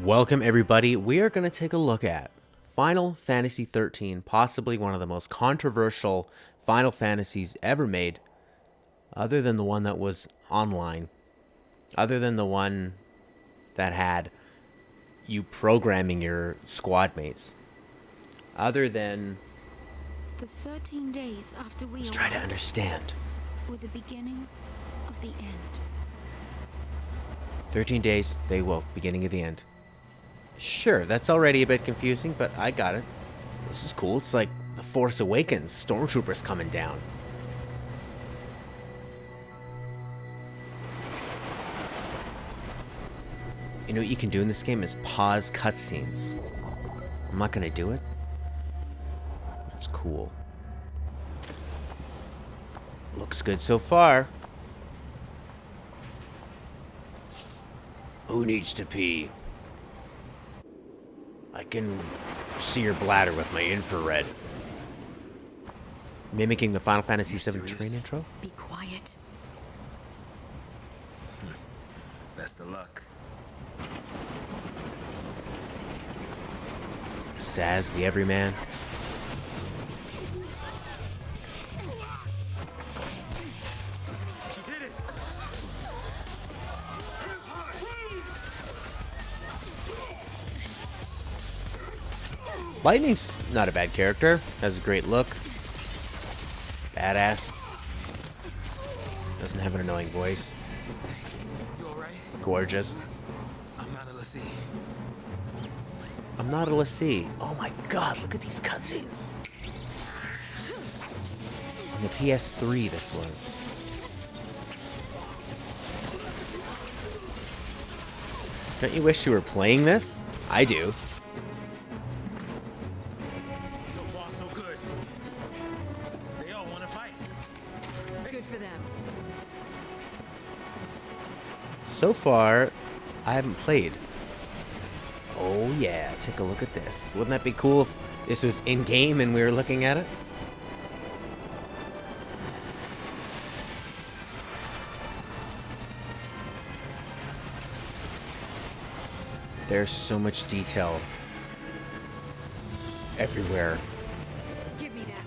Welcome everybody. We are going to take a look at Final Fantasy XIII, possibly one of the most controversial Final Fantasies ever made, other than the one that was online, other than the one that had you programming your squad mates, other than... The 13 days after we Let's try to understand. were the beginning of the end. 13 days, they woke, beginning of the end. Sure, that's already a bit confusing, but I got it. This is cool. It's like The Force Awakens, stormtroopers coming down. You know what you can do in this game is pause cutscenes. I'm not gonna do it, but it's cool. Looks good so far. Who needs to pee? I can see your bladder with my infrared. Mimicking the Final Fantasy VII train intro? Be quiet. Best of luck. Saz the Everyman. She did it! Lightning's not a bad character. Has a great look. Badass. Doesn't have an annoying voice. You alright? Gorgeous. I'm not a lessee. I'm not a lessee. Oh my god, look at these cutscenes. On the PS3 this was. Don't you wish you were playing this? I do. So far, so good. They all want to fight. Good for them. So far, I haven't played. Oh yeah, take a look at this. Wouldn't that be cool if this was in-game and we were looking at it? There's so much detail everywhere. Give me that.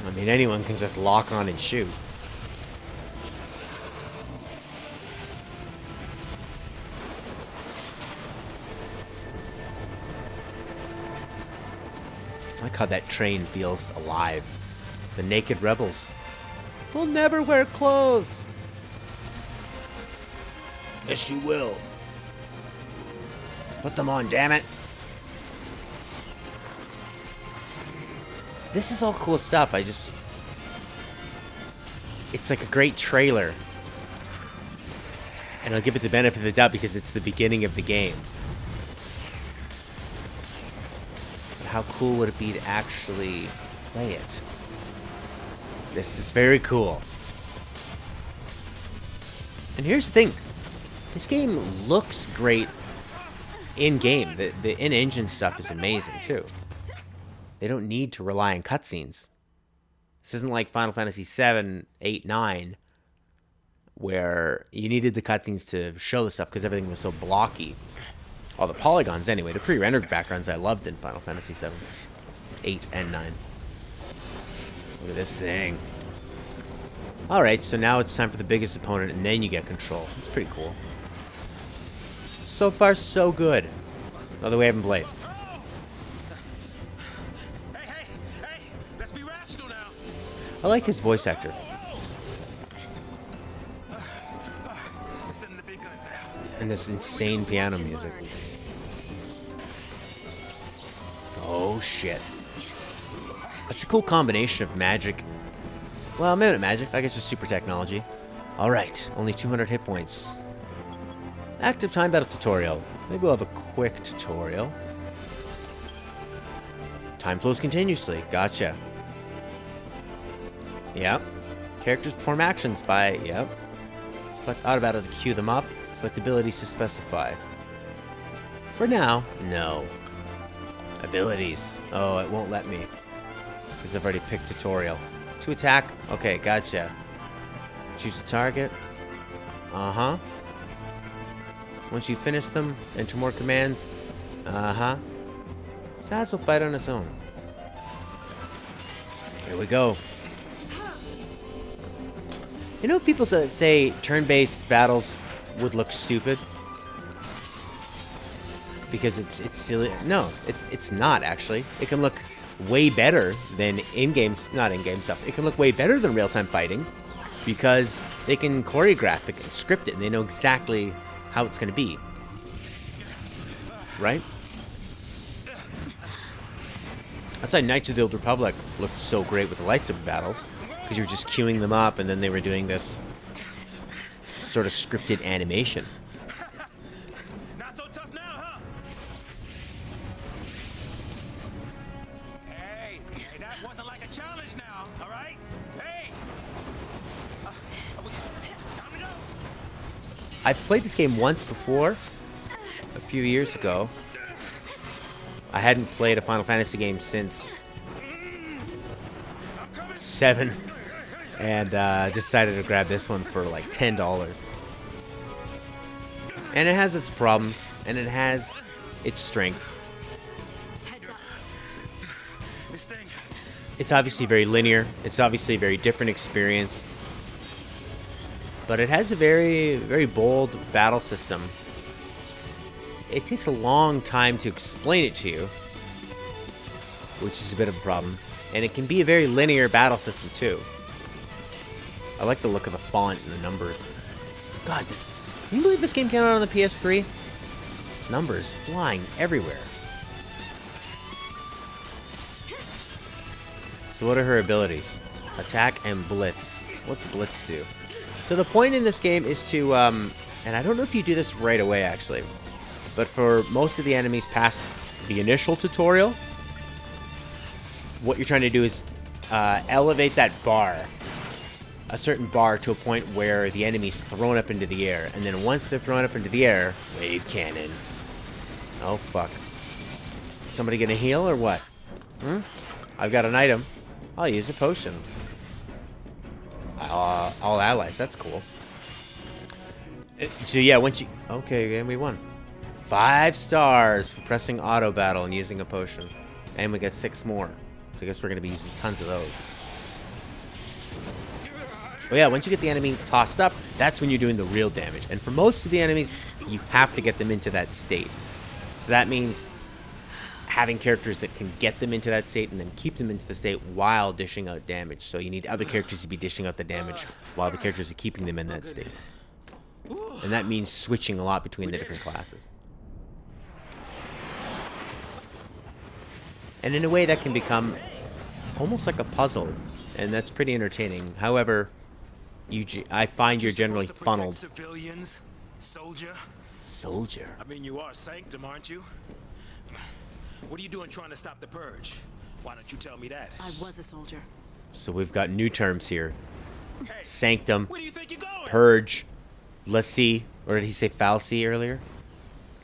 I mean, anyone can just lock on and shoot. I like how that train feels alive. The naked rebels will never wear clothes. Yes, you will. Put them on, damn it. This is all cool stuff. It's like a great trailer. And I'll give it the benefit of the doubt because it's the beginning of the game. But how cool would it be to actually play it? This is very cool. And here's the thing. This game looks great in-game. The in-engine stuff is amazing, too. They don't need to rely on cutscenes. This isn't like Final Fantasy VII, 8, 9, where you needed the cutscenes to show the stuff because everything was so blocky. All the polygons, anyway. The pre-rendered backgrounds I loved in Final Fantasy VII, 8, and 9. Look at this thing. Alright, so now it's time for the biggest opponent, and then you get control. It's pretty cool. So far, so good. Although we haven't played. Hey! Let's be rational now. I like his voice actor. Let's send the big guns now. And this insane piano music. Oh, shit. That's a cool combination of magic. Well, maybe not magic. I guess just super technology. Alright, only 200 hit points. Active time battle tutorial. Maybe we'll have a quick tutorial. Time flows continuously. Gotcha. Yep. Characters perform actions by... Yep. Select auto battle to queue them up. Select abilities to specify. For now, no. Abilities. Oh, it won't let me. Because I've already picked tutorial. To attack? Okay, gotcha. Choose a target. Uh-huh. Once you finish them, enter more commands. Uh-huh. Saz will fight on its own. Here we go. You know, people say turn-based battles would look stupid because it's silly. No, it's not actually. It can look way better than in-game, not in-game stuff. It can look way better than real-time fighting because they can choreograph it and script it, and they know exactly how it's going to be. Right? That's why Knights of the Old Republic looked so great with the lightsaber battles, because you were just queuing them up, and then they were doing this sort of scripted animation. Not so tough now, huh? Hey, that wasn't like a challenge now, all right? Hey! Time to go. I've played this game once before, a few years ago. I hadn't played a Final Fantasy game since 7, and decided to grab this one for like $10. And it has its problems, and it has its strengths. Heads up. This thing. It's obviously very linear. It's obviously a very different experience. But it has a very, very bold battle system. It takes a long time to explain it to you, which is a bit of a problem. And it can be a very linear battle system too. I like the look of the font and the numbers. God, can you believe this game came out on the PS3? Numbers flying everywhere. So what are her abilities? Attack and Blitz. What's Blitz do? So the point in this game is to, and I don't know if you do this right away actually, but for most of the enemies past the initial tutorial, what you're trying to do is elevate that bar, a certain bar, to a point where the enemy's thrown up into the air. And then once they're thrown up into the air, wave cannon. Oh, fuck. Somebody gonna heal or what? I've got an item. I'll use a potion. All allies, that's cool. So yeah, once you... Okay, and we won. 5 stars for pressing auto battle and using a potion. And we get 6 more. So I guess we're going to be using tons of those. Oh yeah, once you get the enemy tossed up, that's when you're doing the real damage. And for most of the enemies, you have to get them into that state. So that means having characters that can get them into that state and then keep them into the state while dishing out damage. So you need other characters to be dishing out the damage while the characters are keeping them in that state. And that means switching a lot between the different classes. And in a way that can become almost like a puzzle, and that's pretty entertaining. However, I find you're generally funneled. Civilians, soldier. Soldier. I mean, you are Sanctum, aren't you? What are you doing trying to stop the purge? Why don't you tell me that? I was a soldier. So we've got new terms here. Hey, Sanctum, where do you think you're going? purge, Lassie, or did he say Fal'Cie earlier?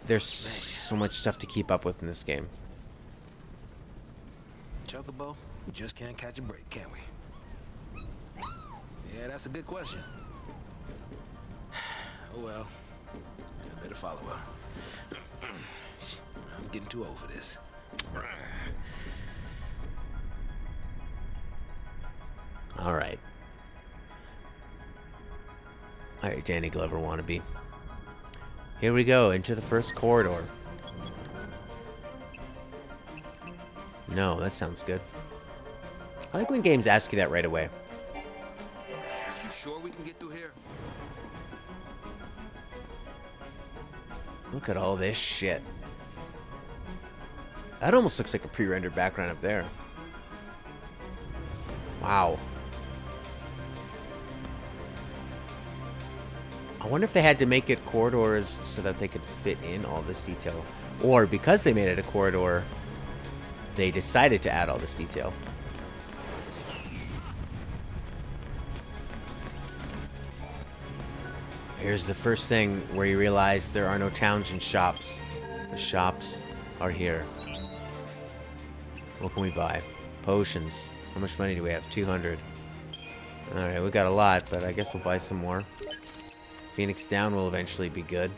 There's so much stuff to keep up with in this game. Chocobo, we just can't catch a break, can we? Yeah, that's a good question. Oh well, I better follow her. I'm getting too old for this. All right. All right, Danny Glover wannabe. Here we go, into the first corridor. No, that sounds good. I like when games ask you that right away. You sure we can get through here? Look at all this shit. That almost looks like a pre-rendered background up there. Wow. I wonder if they had to make it corridors so that they could fit in all this detail. Or because they made it a corridor, they decided to add all this detail. Here's the first thing where you realize there are no towns and shops. The shops are here. What can we buy? Potions. How much money do we have? 200. Alright, we got a lot, but I guess we'll buy some more. Phoenix Down will eventually be good.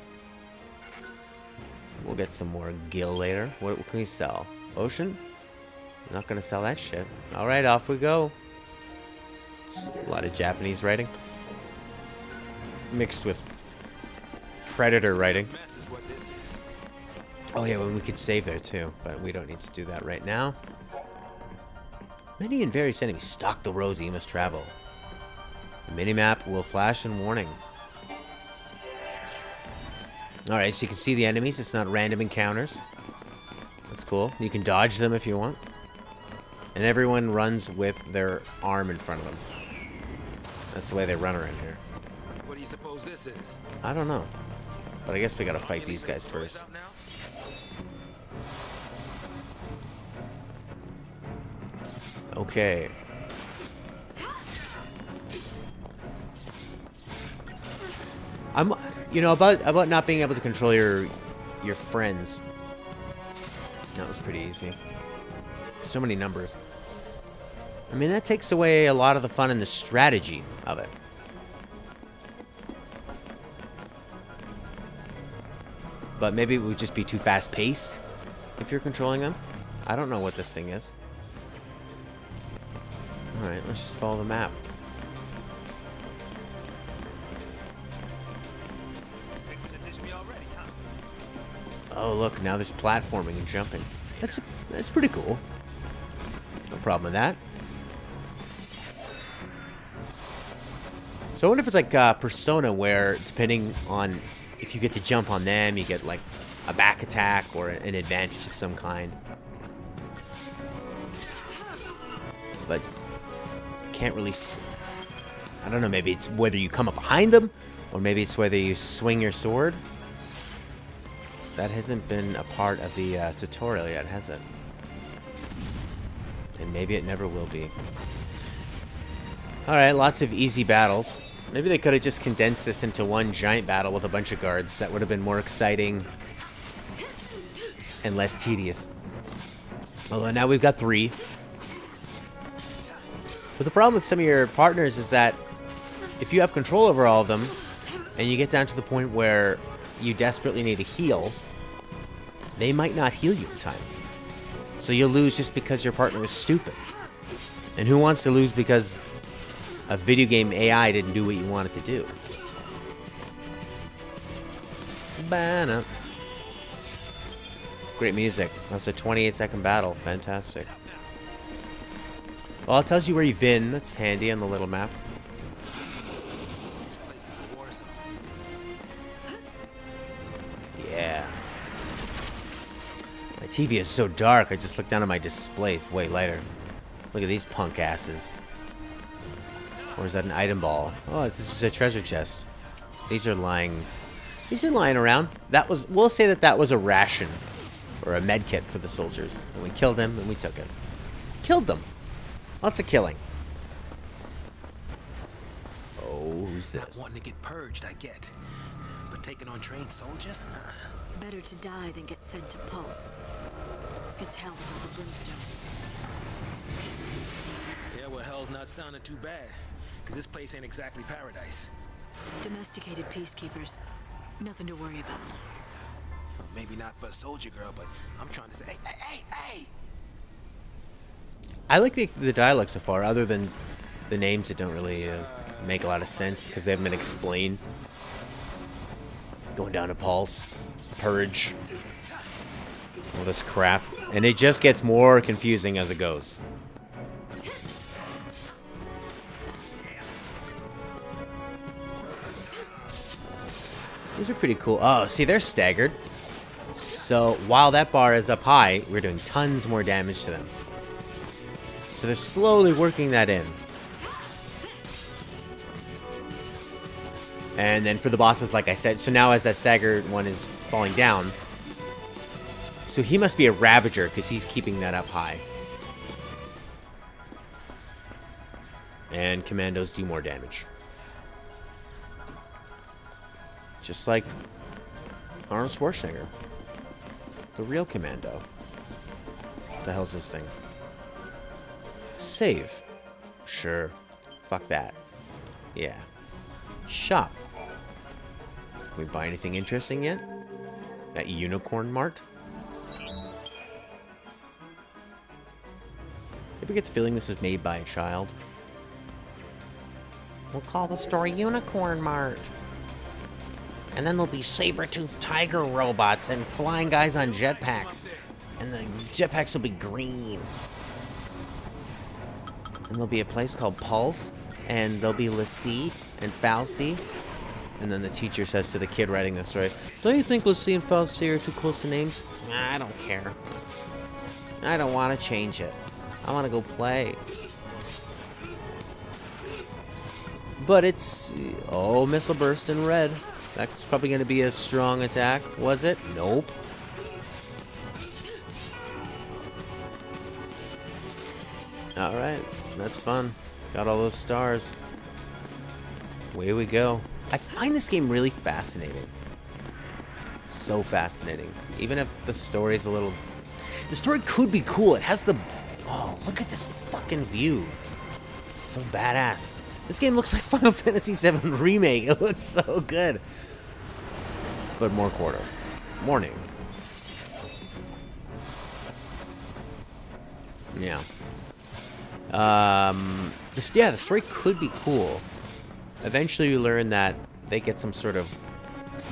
We'll get some more gil later. What can we sell? Ocean? Not gonna sell that shit. Alright, off we go. It's a lot of Japanese writing. Mixed with Predator writing. Mess is what this is. Oh yeah, well, we could save there too, but we don't need to do that right now. Many and various enemies stalk the roads you must travel. The minimap will flash and warning. Alright, so you can see the enemies. It's not random encounters. That's cool. You can dodge them if you want. And everyone runs with their arm in front of them. That's the way they run around here. What do you suppose this is? I don't know. But I guess we gotta fight these guys first. Okay. You know, about not being able to control your friends. That was pretty easy. So many numbers. I mean, that takes away a lot of the fun and the strategy of it. But maybe it would just be too fast-paced if you're controlling them. I don't know what this thing is. Alright, let's just follow the map. Oh, look, now there's platforming and jumping. That's pretty cool. No problem with that. So I wonder if it's like Persona, where depending on if you get to jump on them, you get like a back attack or an advantage of some kind. But you can't really I don't know, maybe it's whether you come up behind them, or maybe it's whether you swing your sword. That hasn't been a part of the tutorial yet, has it? And maybe it never will be. Alright, lots of easy battles. Maybe they could have just condensed this into one giant battle with a bunch of guards. That would have been more exciting and less tedious. Although now we've got 3. But the problem with some of your partners is that if you have control over all of them, and you get down to the point where you desperately need a heal, they might not heal you in time. So you'll lose just because your partner is stupid. And who wants to lose because a video game AI didn't do what you want it to do? Banner. Great music. That's a 28-second battle. Fantastic. Well, it tells you where you've been. That's handy on the little map. Yeah. My TV is so dark, I just looked down at my display. It's way lighter. Look at these punk asses. Or is that an item ball? Oh, this is a treasure chest. These are lying around. We'll say that was a ration or a med kit for the soldiers. And we killed them and we took it. Killed them. Lots of killing. Oh, who's this? Not wanting to get purged, I get. But taking on trained soldiers? Better to die than get sent to Pulse. It's hell without the brimstone. Yeah, well, hell's not sounding too bad. Because this place ain't exactly paradise. Domesticated peacekeepers. Nothing to worry about. Well, maybe not for a soldier girl, but I'm trying to say, hey! I like the dialogue so far, other than the names that don't really make a lot of sense because they haven't been explained. Going down to Pulse, Purge, all this crap. And it just gets more confusing as it goes. These are pretty cool. Oh, see, they're staggered. So while that bar is up high, we're doing tons more damage to them. So they're slowly working that in. And then for the bosses, like I said, so now as that staggered one is falling down, so he must be a Ravager because he's keeping that up high. And commandos do more damage. Just like Arnold Schwarzenegger. The real commando. What the hell's this thing? Save. Sure. Fuck that. Yeah. Shop. Can we buy anything interesting yet? That Unicorn Mart? Ever get the feeling this was made by a child? We'll call the store Unicorn Mart. And then there'll be saber-toothed tiger robots and flying guys on jetpacks. And the jetpacks will be green. And there'll be a place called Pulse. And there'll be Lassie and Falsey. And then the teacher says to the kid writing the story, don't you think Lassie and Falsey are too close to names? Nah, I don't care. I don't want to change it. I want to go play. But it's... Oh, missile burst in red. That's probably going to be a strong attack. Was it? Nope. Alright. That's fun. Got all those stars. Away we go. I find this game really fascinating. So fascinating. Even if the story's a little... The story could be cool. It has the... Oh, look at this fucking view. So badass. This game looks like Final Fantasy VII Remake. It looks so good. But more quarters. Morning. Yeah. The story could be cool. Eventually you learn that they get some sort of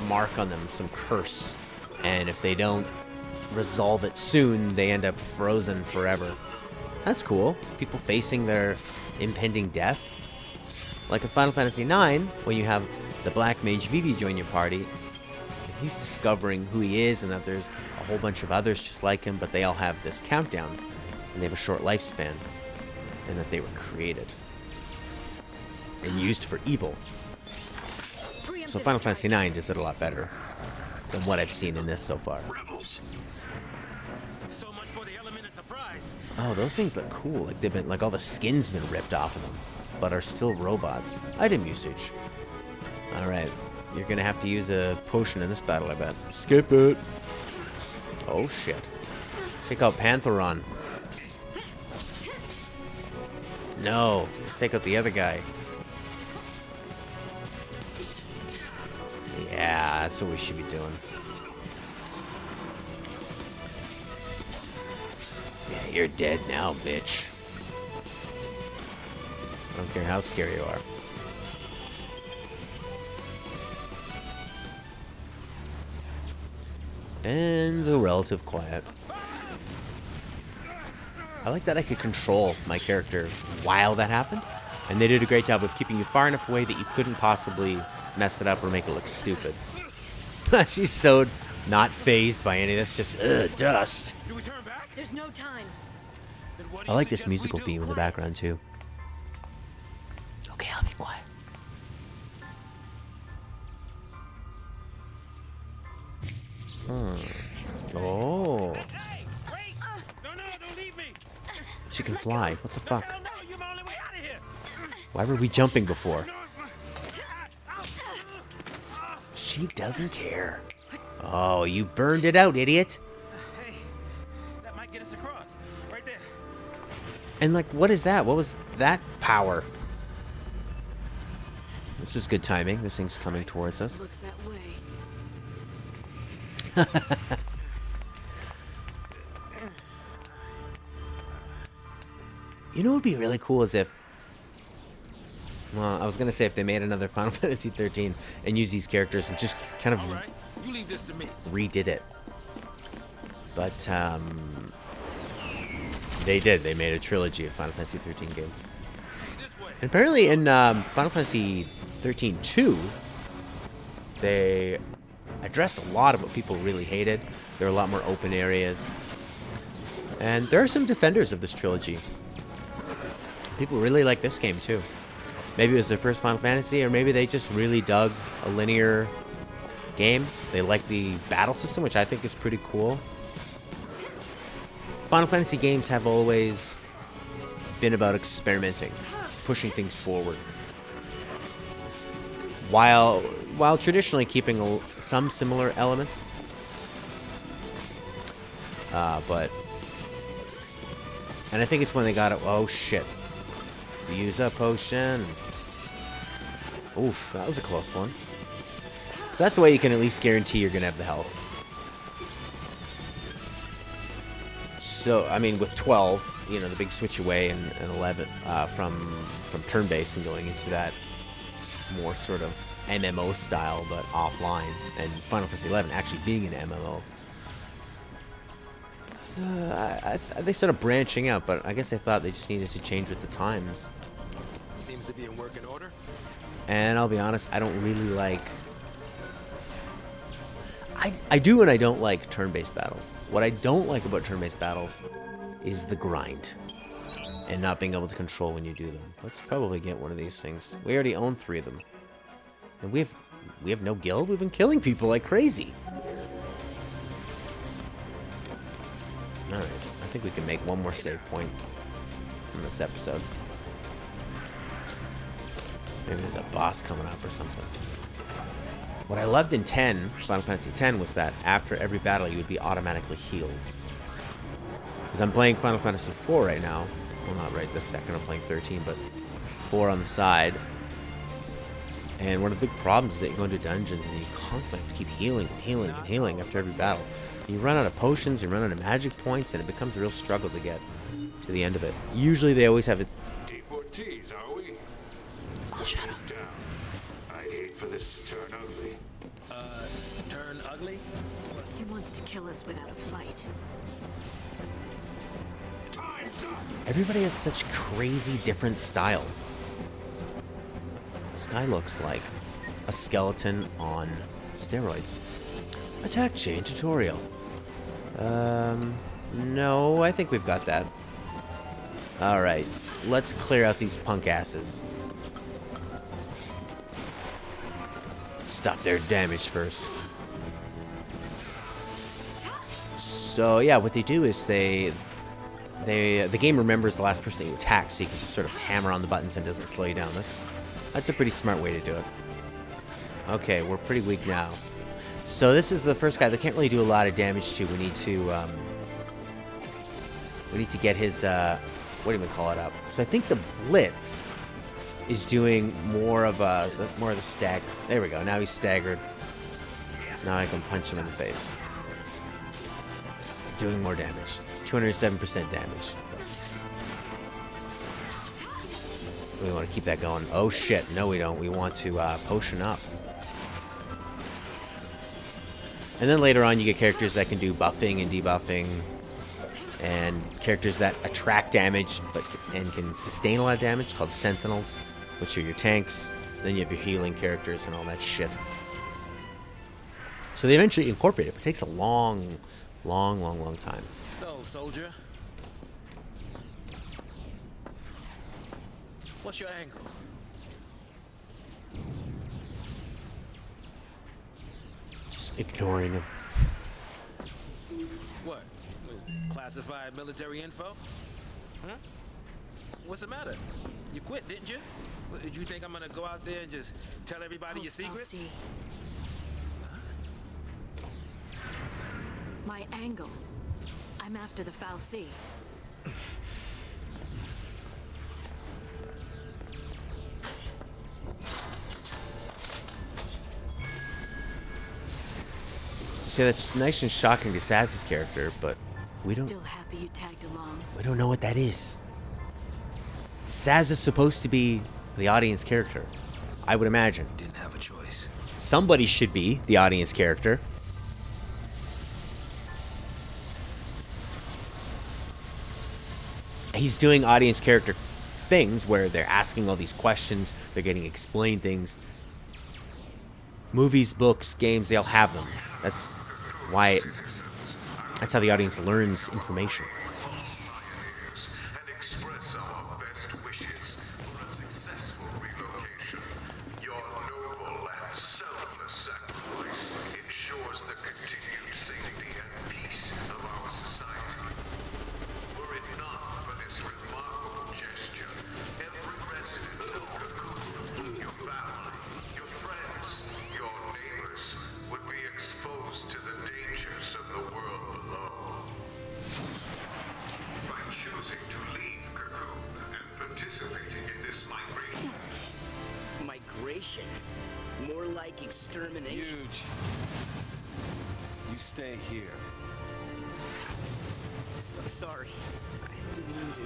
mark on them, some curse. And if they don't resolve it soon, they end up frozen forever. That's cool. People facing their impending death. Like in Final Fantasy IX, when you have the Black Mage Vivi join your party, he's discovering who he is and that there's a whole bunch of others just like him, but they all have this countdown, and they have a short lifespan, and that they were created and used for evil. So Final Fantasy IX does it a lot better than what I've seen in this so far. So much for the element of surprise. Oh, those things look cool. Like they've been, like all the skin's been ripped off of them, but are still robots. Item usage. All right, you're gonna have to use a potion in this battle, I bet. Skip it. Oh shit. Take out Pantheron. No, let's take out the other guy. Yeah, that's what we should be doing. Yeah, you're dead now, bitch. I don't care how scary you are. And the relative quiet. I like that I could control my character while that happened. And they did a great job of keeping you far enough away that you couldn't possibly mess it up or make it look stupid. She's so not phased by any of this, just dust. Do we turn back? There's no time. Then what do I you like this suggest we musical do? theme in the background too. Okay, I'll be quiet. Oh, Hey, wait! No, don't leave me! she can fly. What the fuck? Hell no, you're my only way out of here! Why were we jumping before? No, She doesn't care. Oh, you burned it out, idiot. hey, that might get us across. Right there. And like, what is that? What was that power? This is good timing. This thing's coming towards us. Looks that way. You know what would be really cool is if... Well, I was going to say if they made another Final Fantasy XIII and used these characters and just kind of All right, you leave this to me. redid it. But, they did. They made a trilogy of Final Fantasy XIII games. This way. And apparently in Final Fantasy XIII 2, they addressed a lot of what people really hated. There are a lot more open areas. And there are some defenders of this trilogy. People really like this game too. Maybe it was their first Final Fantasy, or maybe they just really dug a linear game. They like the battle system, which I think is pretty cool. Final Fantasy games have always been about experimenting, pushing things forward, while traditionally keeping some similar elements. And I think it's when they got it. Oh shit! Use a potion. Oof, that was a close one. So that's the way you can at least guarantee you're gonna have the health. So, I mean, with 12, you know, the big switch away, and 11 from turn-based and going into that more sort of MMO style, but offline, and Final Fantasy XI actually being an MMO. They started branching out, but I guess they thought they just needed to change with the times. Seems to be in working order. And I'll be honest, I don't really like... I do and I don't like turn-based battles. What I don't like about turn-based battles is the grind. And not being able to control when you do them. Let's probably get one of these things. We already own 3 of them. And we have no guild? We've been killing people like crazy. Alright, I think we can make one more save point from this episode. Maybe there's a boss coming up or something. What I loved in Final Fantasy X, was that after every battle you would be automatically healed. Because I'm playing Final Fantasy IV right now. Well, not right this second, I'm playing 13, but 4 on the side. And one of the big problems is that you go into dungeons and you constantly have to keep healing and healing and healing after every battle. You run out of potions, you run out of magic points, and it becomes a real struggle to get to the end of it. Usually they always have it. Deportees, are we? Oh, shut up. Down. I hate for this to turn ugly. Turn ugly? He wants to kill us without a fight. Time's up! Everybody has such crazy different style. This guy looks like a skeleton on steroids. Attack chain tutorial. No, I think we've got that. Alright, let's clear out these punk asses. Stop their damage first. So yeah, what they do is the game remembers the last person that you attack, so you can just sort of hammer on the buttons and it doesn't slow you down. That's a pretty smart way to do it. Okay, we're pretty weak now. So this is the first guy that can't really do a lot of damage to. We need to get his what do we call it up? So I think the Blitz is doing more of the stag. There we go. Now he's staggered. Now I can punch him in the face. Doing more damage. 207% damage. We want to keep that going. Oh shit, no we don't. We want to potion up. And then later on you get characters that can do buffing and debuffing. And characters that attract damage and can sustain a lot of damage, called Sentinels, which are your tanks. Then you have your healing characters and all that shit. So they eventually incorporate it, but it takes a long time. So, soldier. What's your angle? Just ignoring him. What? Was classified military info? Huh? What's the matter? You quit, didn't you? Did you think I'm gonna go out there and just tell everybody your secrets? See. My angle. I'm after the Fal'Cie. See, that's nice and shocking to Saz's character, but we don't. Still happy you tagged along. We don't know what that is. Saz is supposed to be the audience character, I would imagine. Didn't have a choice. Somebody should be the audience character. He's doing audience character things where they're asking all these questions, they're getting explained things. Movies, books, games, they all have them. That's how the audience learns information. And express our best wishes for a successful relocation. Your noble and selfless sacrifice ensures the continued safety and peace of our society. Were it not for this remarkable gesture, every resident of Cocoon, your family, your friends, your neighbors, would be exposed to the dangers of the world below. Cooperation. More like extermination. Huge. You stay here. So sorry. I didn't mean to.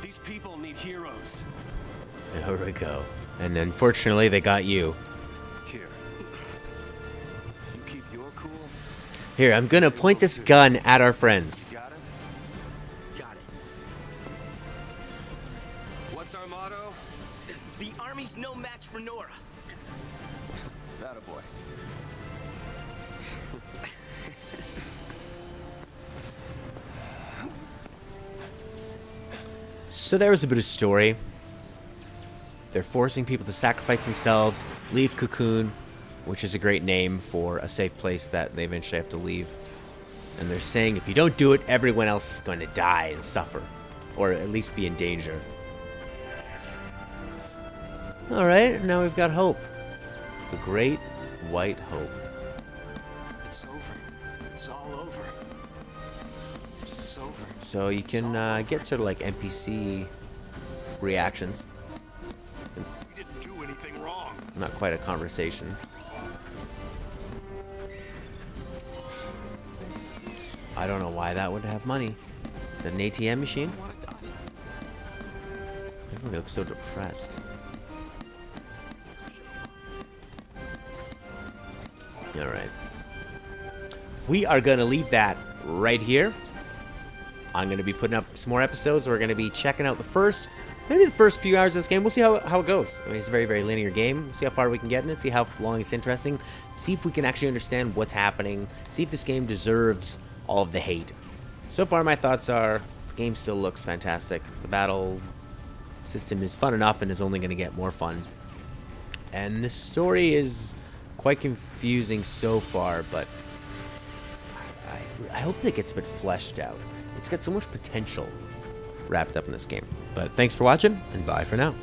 These people need heroes. There we go. And unfortunately, they got you. Here. You keep your cool. Here, I'm gonna point this gun at our friends. Got it? Got it. What's our motto? The army's no match for Nora. That a boy. So there was a bit of story. They're forcing people to sacrifice themselves, leave Cocoon, which is a great name for a safe place that they eventually have to leave. And they're saying if you don't do it, everyone else is going to die and suffer, or at least be in danger. Alright, now we've got Hope. The Great White Hope. It's over. It's all over. It's over. So you can get sort of like NPC reactions. You didn't do anything wrong. Not quite a conversation. I don't know why that would have money. Is that an ATM machine? Everybody looks so depressed. Alright. We are going to leave that right here. I'm going to be putting up some more episodes. We're going to be checking out maybe the first few hours of this game. We'll see how it goes. I mean, it's a very, very linear game. We'll see how far we can get in it, see how long it's interesting, see if we can actually understand what's happening, see if this game deserves all of the hate. So far, my thoughts are the game still looks fantastic. The battle system is fun enough and is only going to get more fun. And the story is quite confusing so far, but I hope that it gets a bit fleshed out. It's got so much potential wrapped up in this game. But thanks for watching, and bye for now.